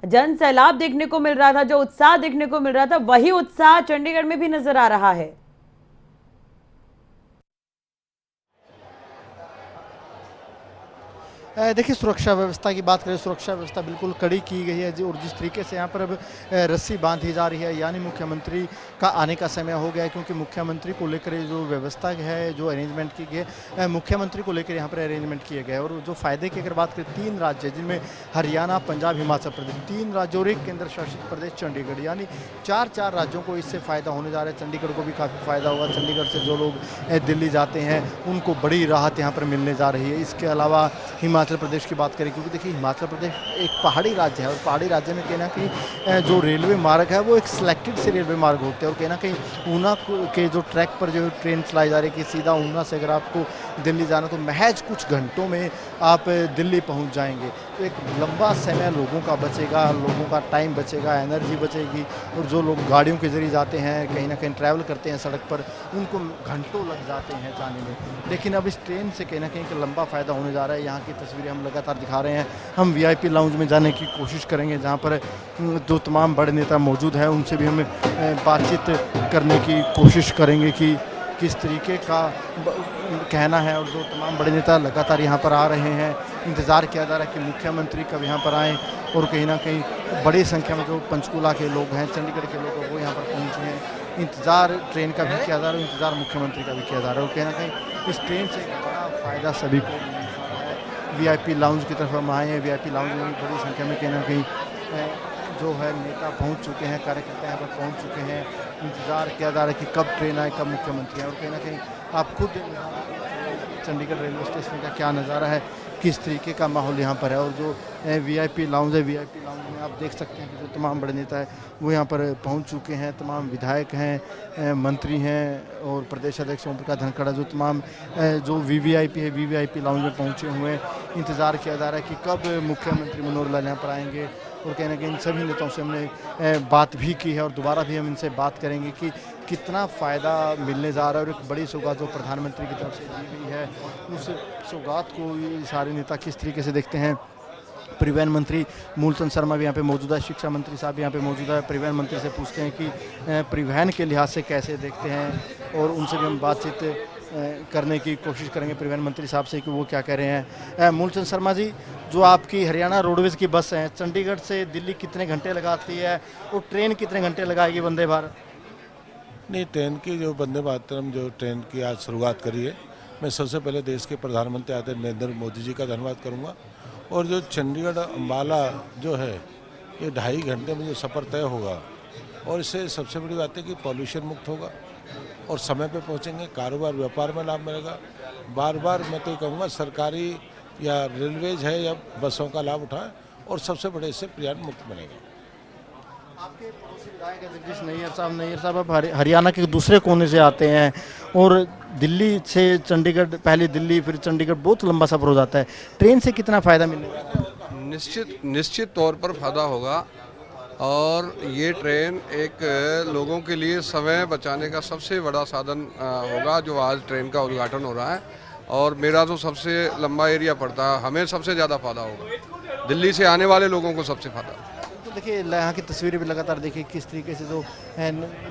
जन सैलाब देखने को मिल रहा था, जो उत्साह देखने को मिल रहा था, वही उत्साह चंडीगढ़ में भी नजर आ रहा है। देखिए, सुरक्षा व्यवस्था की बात करें, सुरक्षा व्यवस्था बिल्कुल कड़ी की गई है और जिस तरीके से यहाँ पर अब रस्सी बांधी जा रही है, यानी मुख्यमंत्री का आने का समय हो गया है क्योंकि मुख्यमंत्री को लेकर जो व्यवस्था है, जो अरेंजमेंट की गई, मुख्यमंत्री को लेकर यहाँ पर अरेंजमेंट किए गए। और जो फ़ायदे की अगर बात करें, 3 राज्य जिनमें हरियाणा, पंजाब, हिमाचल प्रदेश, 3 राज्यों और एक केंद्र शासित प्रदेश चंडीगढ़, यानी 4 राज्यों को इससे फ़ायदा होने जा रहा है। चंडीगढ़ को भी काफ़ी फ़ायदा होगा। चंडीगढ़ से जो लोग दिल्ली जाते हैं उनको बड़ी राहत यहाँ पर मिलने जा रही है। इसके अलावा हिमाचल प्रदेश की बात करें, क्योंकि देखिए हिमाचल प्रदेश एक पहाड़ी राज्य है और पहाड़ी राज्य में कहीं ना कहीं जो रेलवे मार्ग है वो एक सिलेक्टेड से रेलवे मार्ग होते हैं और कहीं ना कहीं ऊना के जो ट्रैक पर जो ट्रेन चलाई जा रही है कि सीधा ऊना से अगर आपको दिल्ली जाना तो महज कुछ घंटों में आप दिल्ली पहुंच जाएंगे। तो एक लंबा समय लोगों का बचेगा, लोगों का टाइम बचेगा, एनर्जी बचेगी। और जो लोग गाड़ियों के जरिए जाते हैं, कहीं ना कहीं ट्रैवल करते हैं सड़क पर, उनको घंटों लग जाते हैं जाने में। लेकिन अब इस ट्रेन से कहीं ना कहीं एक लंबा फ़ायदा होने जा रहा है। यहाँ की तस्वीरें हम लगातार दिखा रहे हैं। हम VIP लाउंज में जाने की कोशिश करेंगे जहाँ पर जो तमाम बड़े नेता मौजूद हैं, उनसे भी हम बातचीत करने की कोशिश करेंगे कि किस तरीके का कहना है। और जो तमाम बड़े नेता लगातार यहाँ पर आ रहे हैं, इंतज़ार किया जा रहा है कि मुख्यमंत्री कब यहाँ पर आएँ और कहीं ना कहीं बड़ी संख्या में जो पंचकूला के लोग हैं, चंडीगढ़ के लोग हैं, वो यहाँ पर पहुँचे हैं। इंतज़ार ट्रेन का भी किया जा रहा है, इंतज़ार मुख्यमंत्री का भी किया जा रहा है और कहीं ना कहीं इस ट्रेन से बड़ा फ़ायदा सभी को VIP लाउंज की तरफ हम आए हैं। VIP लाउंज में बड़ी संख्या में कहीं ना कहीं जो है नेता पहुंच चुके हैं, कार्यकर्ता यहाँ पर पहुंच चुके हैं। इंतज़ार किया जा रहा है कि कब ट्रेन आए, कब मुख्यमंत्री आए। और कहीं ना कहीं आप खुद चंडीगढ़ रेलवे स्टेशन का क्या नज़ारा है, किस तरीके का माहौल यहाँ पर है। और जो VIP लाउंज है, VIP लाउंज में आप देख सकते हैं कि जो तमाम बड़े नेता है वो यहाँ पर पहुँच चुके हैं। तमाम विधायक हैं, मंत्री हैं और प्रदेश अध्यक्ष ओम प्रकाश धनखड़, जो तमाम जो VVIP है, VVIP लाउंज में पहुँचे हुए हैं। इंतज़ार किया जा रहा है कि कब मुख्यमंत्री मनोहर लाल यहाँ पर आएंगे। और कहीं ना कहीं इन सभी नेताओं से हमने बात भी की है और दोबारा भी हम इनसे बात करेंगे कि कितना फ़ायदा मिलने जा रहा है। और एक बड़ी सौगात जो प्रधानमंत्री की तरफ से दी गई है, उस सौगात को ये सारे नेता किस तरीके से देखते हैं। परिवहन मंत्री मूलचंद शर्मा भी यहाँ पे मौजूद है, शिक्षा मंत्री साहब यहाँ पे मौजूद है। परिवहन मंत्री से पूछते हैं कि परिवहन के लिहाज से कैसे देखते हैं और उनसे भी हम बातचीत करने की कोशिश करेंगे परिवहन मंत्री साहब से कि वो क्या कह रहे हैं। मूलचंद शर्मा जी, जो आपकी हरियाणा रोडवेज़ की बस है, चंडीगढ़ से दिल्ली कितने घंटे लगाती है और ट्रेन कितने घंटे लगाएगी वंदे भारत? नहीं, ट्रेन की जो वंदे भारतम जो ट्रेन की आज शुरुआत करी है, मैं सबसे पहले देश के प्रधानमंत्री आदरणीय नरेंद्र मोदी जी का धन्यवाद करूँगा। और जो चंडीगढ़ अम्बाला जो है, ये 2.5 घंटे में जो सफ़र तय होगा और इससे सबसे बड़ी बात है कि पॉल्यूशन मुक्त होगा और समय पे पहुंचेंगे, कारोबार व्यापार में लाभ मिलेगा। बार बार मैं तो कहूँगा सरकारी या रेलवेज है या बसों का लाभ उठाएं और सबसे बड़े इससे पर्यावरण मुक्त मिलेगा। आपके पड़ोसी विधायक जगदीश नैयर साहब अब हरियाणा के दूसरे कोने से आते हैं और दिल्ली से चंडीगढ़, पहले दिल्ली फिर चंडीगढ़, बहुत लंबा सफ़र हो जाता है। ट्रेन से कितना फ़ायदा मिलेगा? निश्चित तौर पर फ़ायदा होगा और ये ट्रेन एक लोगों के लिए समय बचाने का सबसे बड़ा साधन होगा। जो आज ट्रेन का उद्घाटन हो रहा है और मेरा तो सबसे लंबा एरिया पड़ता है, हमें सबसे ज़्यादा फ़ायदा होगा, दिल्ली से आने वाले लोगों को सबसे फ़ायदा। देखिए, यहाँ की तस्वीरें भी लगातार देखिए किस तरीके से जो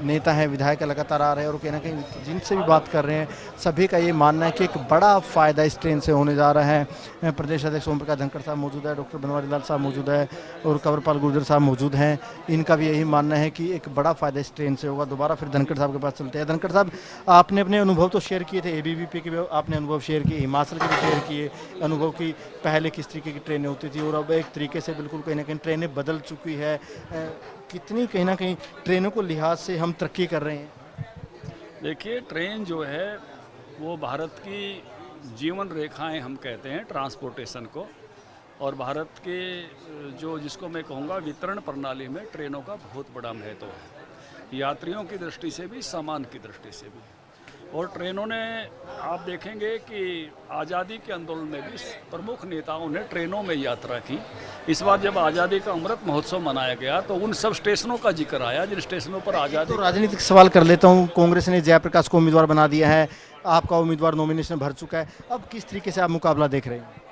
नेता हैं, विधायक लगातार आ रहे हैं और कहीं ना कहीं जिनसे भी बात कर रहे हैं सभी का ये मानना है कि एक बड़ा फ़ायदा इस ट्रेन से होने जा रहा है। प्रदेश अध्यक्ष ओम प्रकाश धनखड़ साहब मौजूद है, डॉक्टर बनवारी लाल साहब मौजूद है और कंवरपाल गुर्जर साहब मौजूद हैं। इनका भी यही मानना है कि एक बड़ा फ़ायदा इस ट्रेन से होगा। दोबारा फिर धनखड़ साहब के पास चलते हैं। धनखड़ साहब, आपने अपने अनुभव तो शेयर किए थे, ABVP के भी आपने अनुभव शेयर किए, हिमाचल के भी शेयर किए अनुभव की पहले किस तरीके की ट्रेनें होती थी और अब एक तरीके से बिल्कुल कहीं ना कहीं ट्रेनें बदल चुकी है। कितनी कहीं ना कहीं ट्रेनों को लिहाज से हम तरक्की कर रहे हैं? देखिए, ट्रेन जो है वो भारत की जीवन रेखाएं हम कहते हैं ट्रांसपोर्टेशन को, और भारत के जो जिसको मैं कहूँगा वितरण प्रणाली में ट्रेनों का बहुत बड़ा महत्व है, यात्रियों की दृष्टि से भी, सामान की दृष्टि से भी। और ट्रेनों ने, आप देखेंगे कि आज़ादी के आंदोलन में भी प्रमुख नेताओं ने ट्रेनों में यात्रा की। इस बार जब आज़ादी का अमृत महोत्सव मनाया गया तो उन सब स्टेशनों का जिक्र आया जिन स्टेशनों पर आज़ादी। तो राजनीतिक सवाल कर लेता हूँ, कांग्रेस ने जयप्रकाश को उम्मीदवार बना दिया है, आपका उम्मीदवार नॉमिनेशन भर चुका है, अब किस तरीके से आप मुकाबला देख रहे हैं?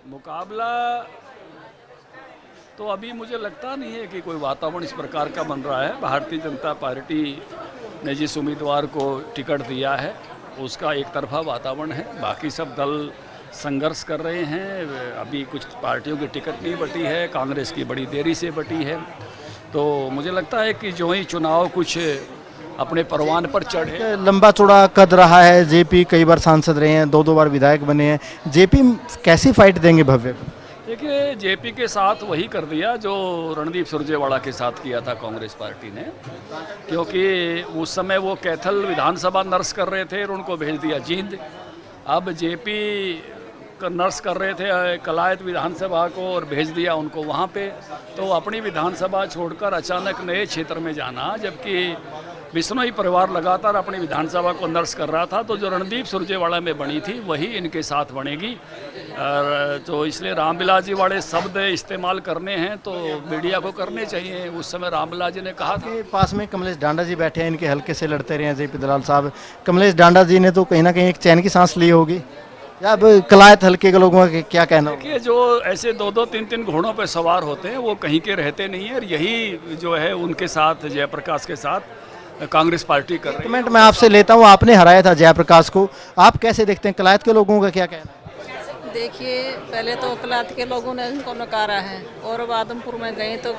मुकाबला तो अभी मुझे लगता नहीं है कि कोई वातावरण इस प्रकार का बन रहा है। भारतीय जनता पार्टी ने जिस उम्मीदवार को टिकट दिया है उसका एक तरफा वातावरण है, बाकी सब दल संघर्ष कर रहे हैं। अभी कुछ पार्टियों की टिकट नहीं बटी है, कांग्रेस की बड़ी देरी से बटी है। तो मुझे लगता है कि जो ही चुनाव कुछ अपने परवान पर चढ़े। लंबा चौड़ा कद रहा है, जेपी कई बार सांसद रहे हैं, 2 बार विधायक बने हैं, जेपी कैसी फाइट देंगे भव्य? देखिए, जेपी के साथ वही कर दिया जो रणदीप सुरजेवाला के साथ किया था कांग्रेस पार्टी ने, क्योंकि उस समय वो कैथल विधानसभा नर्स कर रहे थे और उनको भेज दिया जींद। अब जेपी नर्स कर रहे थे कलायत विधानसभा को और भेज दिया उनको वहाँ पे। तो अपनी विधानसभा छोड़कर अचानक नए क्षेत्र में जाना, जबकि बिश्नोई परिवार लगातार अपनी विधानसभा को नर्स कर रहा था, तो जो रणदीप सुरजेवाला में बनी थी वही इनके साथ बनेगी। तो इसलिए रामविलास जी वाले शब्द इस्तेमाल करने हैं तो मीडिया को करने चाहिए। उस समय रामविलास जी ने कहा था। पास में कमलेश डांडा जी बैठे हैं, इनके हल्के से लड़ते रहे हैं जेपी दलाल साहब। कमलेश डांडा जी ने तो कहीं ना कहीं एक चैन की सांस ली होगी, या अब कलायत हल्के के लोगों का क्या कहना? देखिए, जो ऐसे 2-2, 3-3 घोड़ों पर सवार होते हैं वो कहीं के रहते नहीं है, और यही जो है उनके साथ जयप्रकाश के साथ कांग्रेस पार्टी कर रही है। कमेंट मैं आपसे लेता हूँ, आपने हराया था जयप्रकाश को, आप कैसे देखते हैं, कलायत के लोगों का क्या कहना है? देखिए, पहले तो कलायत के लोगों ने उनको नकारा है, और अब आदमपुर में गए तो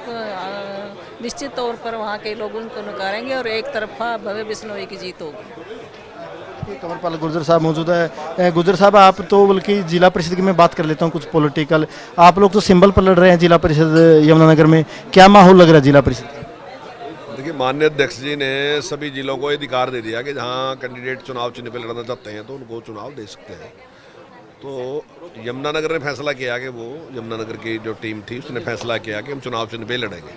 निश्चित तौर पर वहाँ के लोग उनको नकारेंगे और एक तरफा भव्य बिश्नोई की जीत होगी। कंवरपाल गुर्जर साहब मौजूद है। गुर्जर साहब, आप तो बल्कि जिला परिषद की मैं बात कर लेता हूँ, कुछ पॉलिटिकल, आप लोग तो सिंबल पर लड़ रहे हैं जिला परिषद यमुनानगर में, क्या माहौल लग रहा है जिला परिषद? देखिए, माननीय अध्यक्ष जी ने सभी जिलों को अधिकार दे दिया कि जहाँ कैंडिडेट चुनाव चिन्ह पर लड़ना चाहते हैं तो उनको चुनाव दे सकते हैं। तो यमुनानगर ने फैसला किया कि वो यमुनानगर की जो टीम थी उसने फैसला किया कि हम चुनाव चिन्ह पे लड़ेंगे,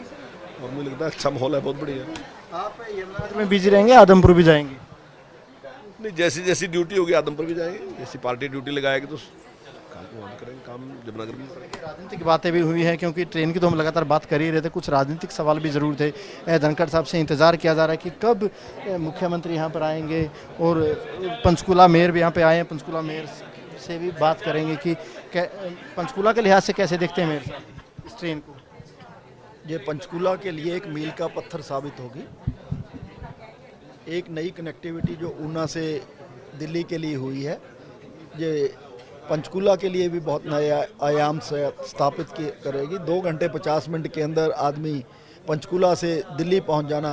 और मुझे लगता है अच्छा माहौल है, बहुत बढ़िया। आप यमुनानगर में बिजी रहेंगे, आदमपुर भी जाएंगे? नहीं, जैसी जैसी ड्यूटी होगी आदमपुर भी जाएंगे, जैसी पार्टी ड्यूटी लगाएगी तो काम करेंगे, काम यमुनानगर में करेंगे। राजनीतिक बातें भी हुई हैं, क्योंकि ट्रेन की तो हम लगातार बात कर ही रहे थे, कुछ राजनीतिक सवाल भी जरूर थे। धनखड़ साहब से इंतजार किया जा रहा है कि कब मुख्यमंत्री यहाँ पर आएंगे, और पंचकूला मेयर भी यहाँ पे आए हैं, पंचकूला मेयर से भी बात करेंगे कि पंचकूला के लिहाज से कैसे देखते हैं मेयर साहब इस ट्रेन को? ये पंचकूला के लिए एक मील का पत्थर साबित होगी, एक नई कनेक्टिविटी जो ऊना से दिल्ली के लिए हुई है, ये पंचकूला के लिए भी बहुत नया आयाम से स्थापित करेगी। 2 घंटे 50 मिनट के अंदर आदमी पंचकूला से दिल्ली पहुंच जाना,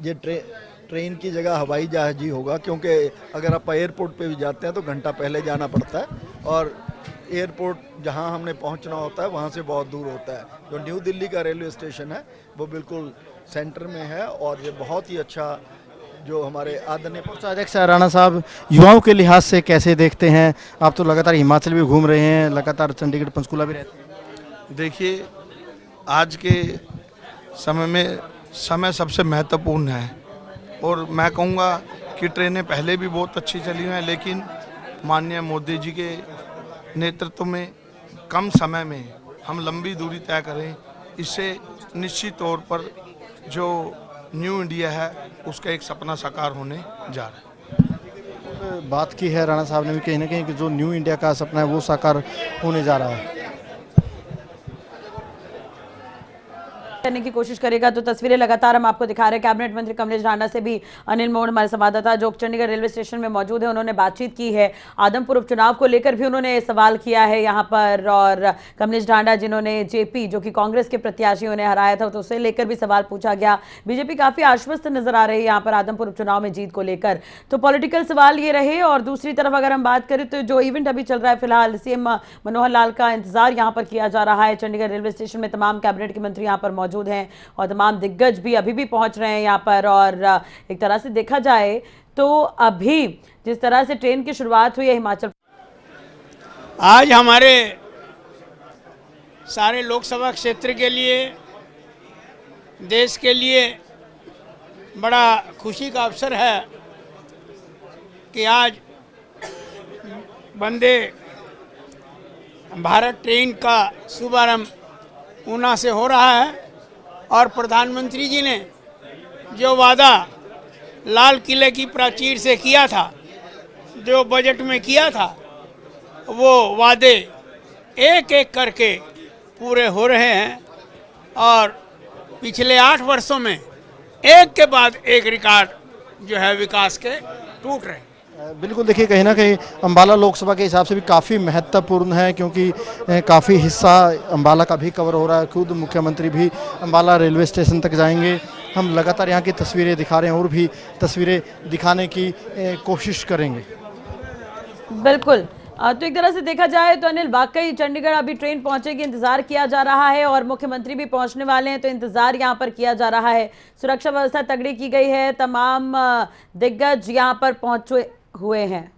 ये ट्रेन की जगह हवाई जहाज ही होगा, क्योंकि अगर आप एयरपोर्ट पे भी जाते हैं तो घंटा पहले जाना पड़ता है, और एयरपोर्ट जहां हमने पहुंचना होता है वहां से बहुत दूर होता है। जो न्यू दिल्ली का रेलवे स्टेशन है वो बिल्कुल सेंटर में है, और ये बहुत ही अच्छा जो हमारे आदरणीय अध्यक्ष राणा साहब, युवाओं के लिहाज से कैसे देखते हैं? आप तो लगातार हिमाचल भी घूम रहे हैं, लगातार चंडीगढ़ पंचकूला भी रहते हैं। देखिए, आज के समय में समय सबसे महत्वपूर्ण है, और मैं कहूँगा कि ट्रेनें पहले भी बहुत अच्छी चली हैं, लेकिन माननीय मोदी जी के नेतृत्व में कम समय में हम लंबी दूरी तय करें, इससे निश्चित तौर पर जो न्यू इंडिया है उसका एक सपना साकार होने जा रहा है। बात की है राणा साहब ने भी कहीं ना कहीं कि जो न्यू इंडिया का सपना है वो साकार होने जा रहा है। करने की कोशिश करेगा तो तस्वीरें लगातार हम आपको दिखा रहे हैं। कैबिनेट मंत्री कमलेश डांडा से भी अनिल मोहन हमारे संवाददाता जो चंडीगढ़ रेलवे स्टेशन में मौजूद है, उन्होंने बातचीत की है। आदमपुर उपचुनाव को लेकर भी उन्होंने सवाल किया है यहाँ पर, और कमलेश डांडा जिन्होंने जेपी जो कि कांग्रेस के प्रत्याशी उन्हें हराया था, तो उसे लेकर भी सवाल पूछा गया। बीजेपी काफी आश्वस्त नजर आ रही है यहाँ पर आदमपुर उपचुनाव में जीत को लेकर, तो पॉलिटिकल सवाल ये रहे। और दूसरी तरफ अगर हम बात करें तो जो इवेंट अभी चल रहा है, फिलहाल सीएम मनोहर लाल का इंतजार यहाँ पर किया जा रहा है। चंडीगढ़ रेलवे स्टेशन में तमाम कैबिनेट के मंत्री यहाँ पर मौजूद हैं, और तमाम दिग्गज भी अभी भी पहुंच रहे हैं यहाँ पर। और एक तरह से देखा जाए तो अभी जिस तरह से ट्रेन की शुरुआत हुई है हिमाचल, आज हमारे सारे लोकसभा क्षेत्र के लिए, देश के लिए बड़ा खुशी का अवसर है कि आज वंदे भारत ट्रेन का शुभारंभ ऊना से हो रहा है और प्रधानमंत्री जी ने जो वादा लाल किले की प्राचीर से किया था, जो बजट में किया था, वो वादे एक एक करके पूरे हो रहे हैं और पिछले 8 वर्षों में एक के बाद एक रिकॉर्ड जो है विकास के टूट रहे हैं। बिल्कुल, देखिए कहीं ना कहीं अम्बाला लोकसभा के हिसाब से भी काफ़ी महत्वपूर्ण है, क्योंकि काफ़ी हिस्सा अम्बाला का भी कवर हो रहा है। खुद मुख्यमंत्री भी अम्बाला रेलवे स्टेशन तक जाएंगे। हम लगातार यहाँ की तस्वीरें दिखा रहे हैं और भी तस्वीरें दिखाने की कोशिश करेंगे। बिल्कुल, तो एक तरह से देखा जाए तो अनिल, वाकई चंडीगढ़ अभी ट्रेन पहुंचेगी, इंतजार किया जा रहा है और मुख्यमंत्री भी पहुंचने वाले हैं, तो इंतजार यहां पर किया जा रहा है। सुरक्षा व्यवस्था तगड़ी की गई है, तमाम दिग्गज यहां पर पहुंचे हुए हैं।